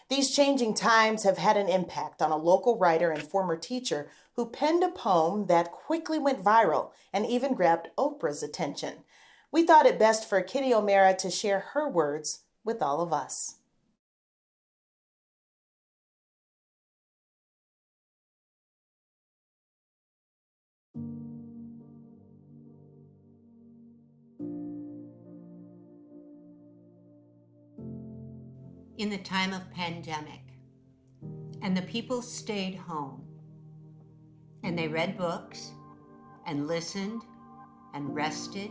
These changing times have had an impact on a local writer and former teacher who penned a poem that quickly went viral and even grabbed Oprah's attention. We thought it best for Kitty O'Mara to share her words with all of us. In the time of pandemic, and the people stayed home, and they read books, and listened, and rested,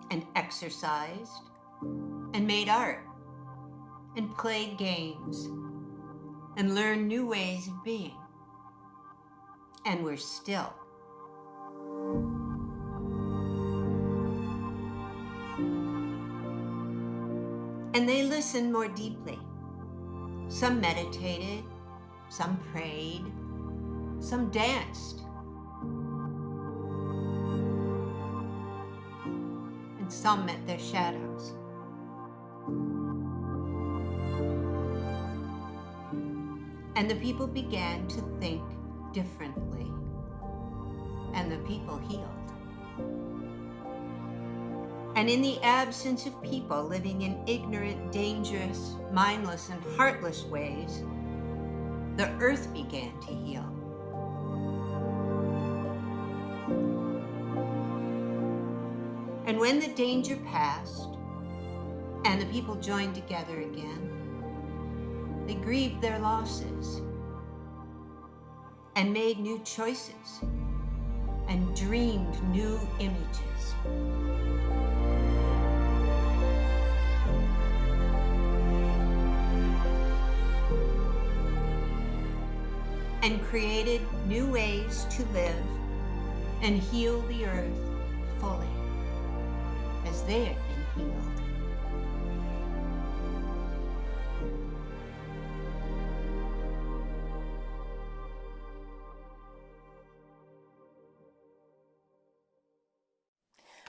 and exercised, and made art, and played games, and learned new ways of being, and were still. And they listened more deeply. Some meditated, some prayed, some danced, and some met their shadows. And the people began to think differently, and the people healed. And in the absence of people living in ignorant, dangerous, mindless, and heartless ways, the earth began to heal. And when the danger passed, and the people joined together again, they grieved their losses, and made new choices, and dreamed new images. And created new ways to live and heal the earth fully, as they had been healed.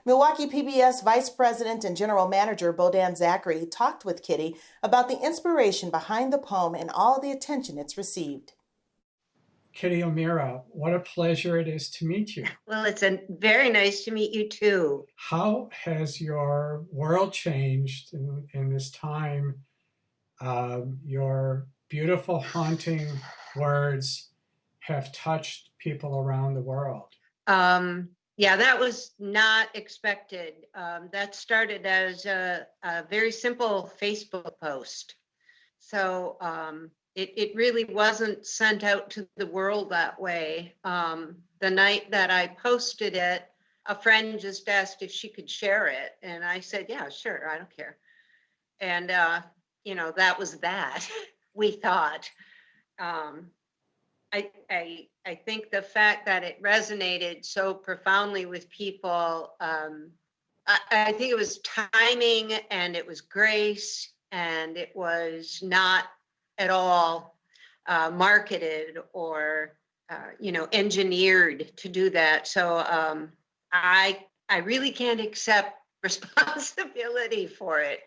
Milwaukee PBS Vice President and General Manager Bohdan Zachary talked with Kitty about the inspiration behind the poem and all the attention it's received. Kitty O'Mara, what a pleasure it is to meet you. Well, it's very nice to meet you too. How has your world changed in this time? Your beautiful, haunting words have touched people around the world. Yeah, that was not expected. That started as a very simple Facebook post. So it really wasn't sent out to the world that way. The night that I posted it, a friend just asked if she could share it. And I said, yeah, sure, I don't care. And, that was that, we thought. I think the fact that it resonated so profoundly with people, I think it was timing, and it was grace, and it was not at all marketed or engineered to do that. So I really can't accept responsibility for it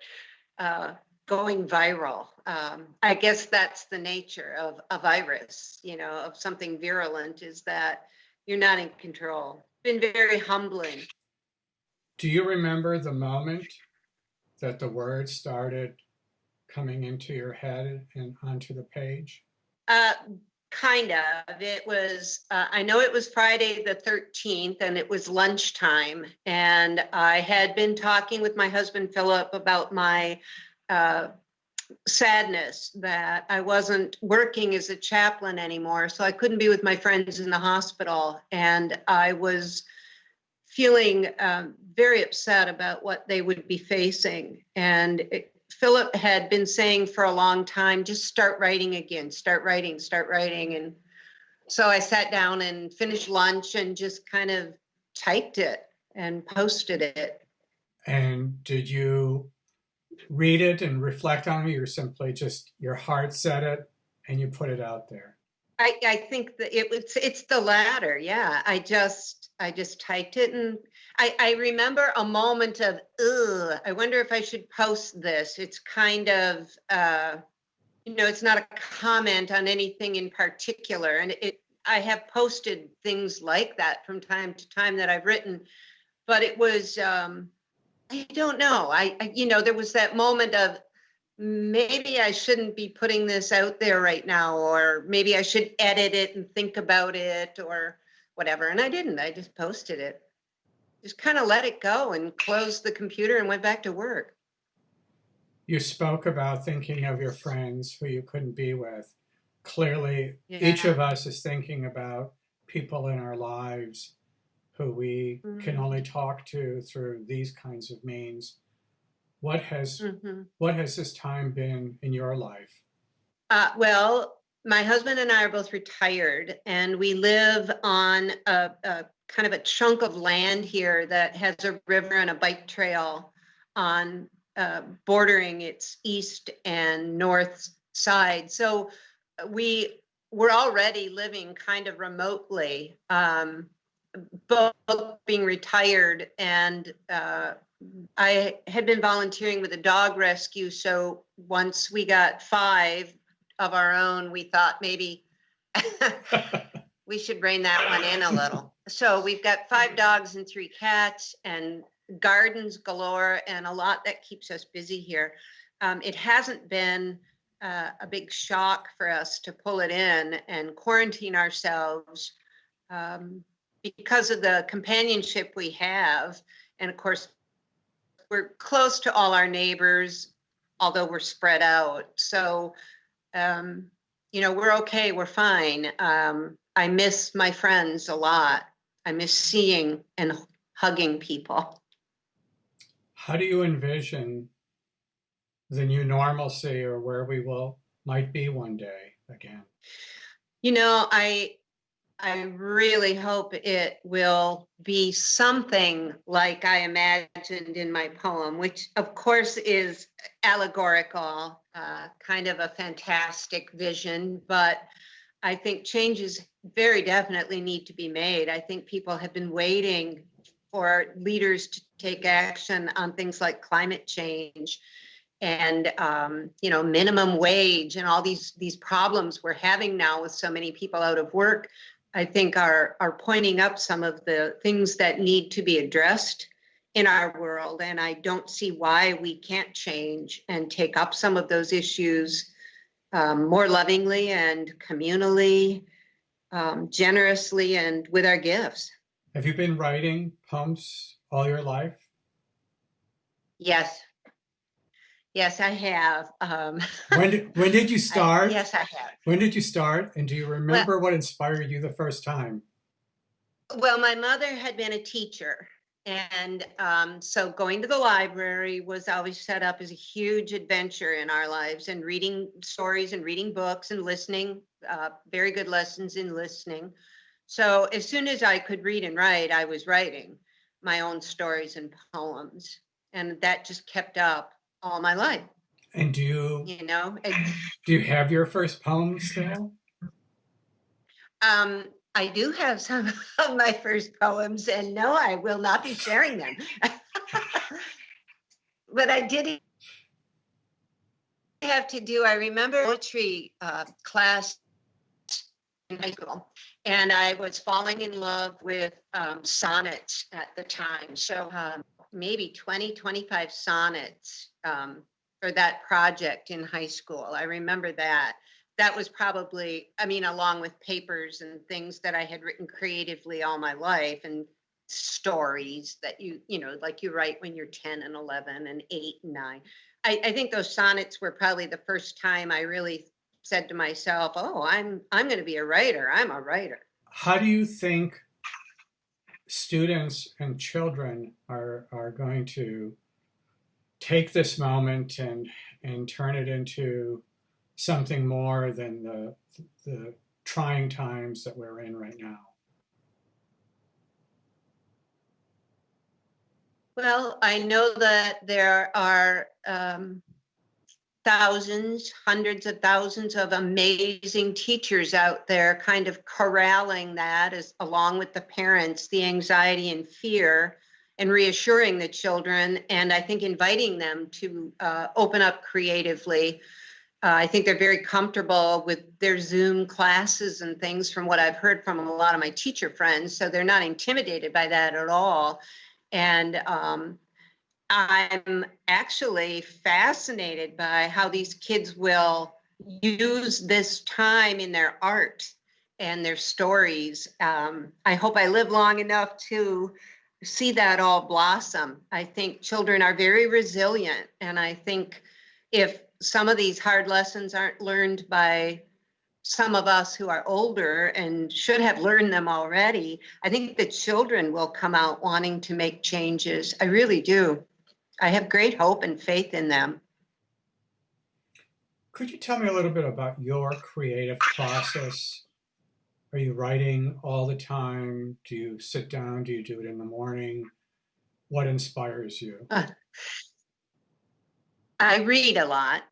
going viral. I guess that's the nature of a virus, of something virulent, is that you're not in control. It's been very humbling. Do you remember the moment that the words started coming into your head and onto the page? Kind of. It was, I know it was Friday the 13th, and it was lunchtime. And I had been talking with my husband, Philip, about my sadness that I wasn't working as a chaplain anymore. So I couldn't be with my friends in the hospital. And I was feeling very upset about what they would be facing. And Philip had been saying for a long time, just start writing again, start writing. And so I sat down and finished lunch and just kind of typed it and posted it. And did you read it and reflect on it, or simply just your heart said it and you put it out there? I think that it's the latter. Yeah. I just typed it, and I remember a moment of, I wonder if I should post this. It's kind of it's not a comment on anything in particular. And I have posted things like that from time to time that I've written, but it was, I don't know. There was that moment of maybe I shouldn't be putting this out there right now, or maybe I should edit it and think about it or whatever. And I didn't. I just posted it. Just kind of let it go and closed the computer and went back to work. You spoke about thinking of your friends who you couldn't be with. Clearly, Yeah. each of us is thinking about people in our lives who we can only talk to through these kinds of means. What has this time been in your life? Well, my husband and I are both retired, and we live on a kind of a chunk of land here that has a river and a bike trail on bordering its east and north side. So we're already living kind of remotely, both being retired, and I had been volunteering with a dog rescue. So once we got 5 of our own, we thought maybe we should rein that one in a little. So we've got 5 dogs and 3 cats and gardens galore and a lot that keeps us busy here. It hasn't been a big shock for us to pull it in and quarantine ourselves because of the companionship we have. And of course, we're close to all our neighbors, although we're spread out. So, we're okay. We're fine. I miss my friends a lot. I miss seeing and hugging people. How do you envision the new normalcy, or where we might be one day again? I really hope it will be something like I imagined in my poem, which of course is allegorical, kind of a fantastic vision, but I think changes very definitely need to be made. I think people have been waiting for leaders to take action on things like climate change and minimum wage and all these problems we're having now with so many people out of work. I think are pointing up some of the things that need to be addressed in our world. And I don't see why we can't change and take up some of those issues more lovingly and communally, generously, and with our gifts. Have you been writing poems all your life? Yes, I have. When did you start? Yes, I have. When did you start? And do you remember what inspired you the first time? Well, my mother had been a teacher. And so going to the library was always set up as a huge adventure in our lives, and reading stories and reading books and listening, very good lessons in listening. So as soon as I could read and write, I was writing my own stories and poems. And that just kept up all my life. And do you have your first poem still? I do have some of my first poems, and no, I will not be sharing them. But I did have to do, I remember poetry class in high school, and I was falling in love with sonnets at the time. So maybe 25 sonnets for that project in high school. I remember that. That was probably, along with papers and things that I had written creatively all my life, and stories that like you write when you're 10 and 11 and 8 and 9. I think those sonnets were probably the first time I really said to myself, oh, I'm going to be a writer. I'm a writer. How do you think students and children are going to take this moment and turn it into something more than the trying times that we're in right now? Well, I know that there are thousands, hundreds of thousands of amazing teachers out there kind of corralling that, along with the parents, the anxiety and fear, and reassuring the children, and I think inviting them to open up creatively. I think they're very comfortable with their Zoom classes and things from what I've heard from a lot of my teacher friends. So they're not intimidated by that at all. And I'm actually fascinated by how these kids will use this time in their art and their stories. I hope I live long enough to see that all blossom. I think children are very resilient, and I think if some of these hard lessons aren't learned by some of us who are older and should have learned them already, I think the children will come out wanting to make changes. I really do. I have great hope and faith in them. Could you tell me a little bit about your creative process? Are you writing all the time? Do you sit down? Do you do it in the morning? What inspires you? I read a lot.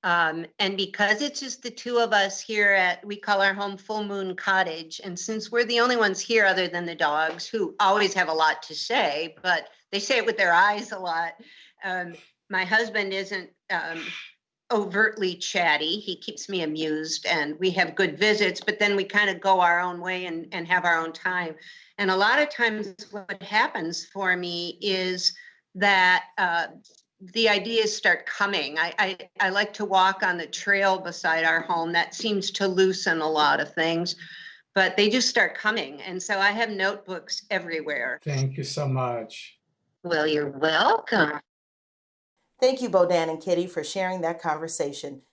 And because it's just the two of us here we call our home Full Moon Cottage. And since we're the only ones here other than the dogs, who always have a lot to say, but they say it with their eyes a lot. My husband isn't overtly chatty. He keeps me amused, and we have good visits, but then we kind of go our own way and have our own time. And a lot of times what happens for me is that the ideas start coming. I like to walk on the trail beside our home. That seems to loosen a lot of things, but they just start coming. And so I have notebooks everywhere. Thank you so much. Well, you're welcome. Thank you, Bohdan and Kitty, for sharing that conversation.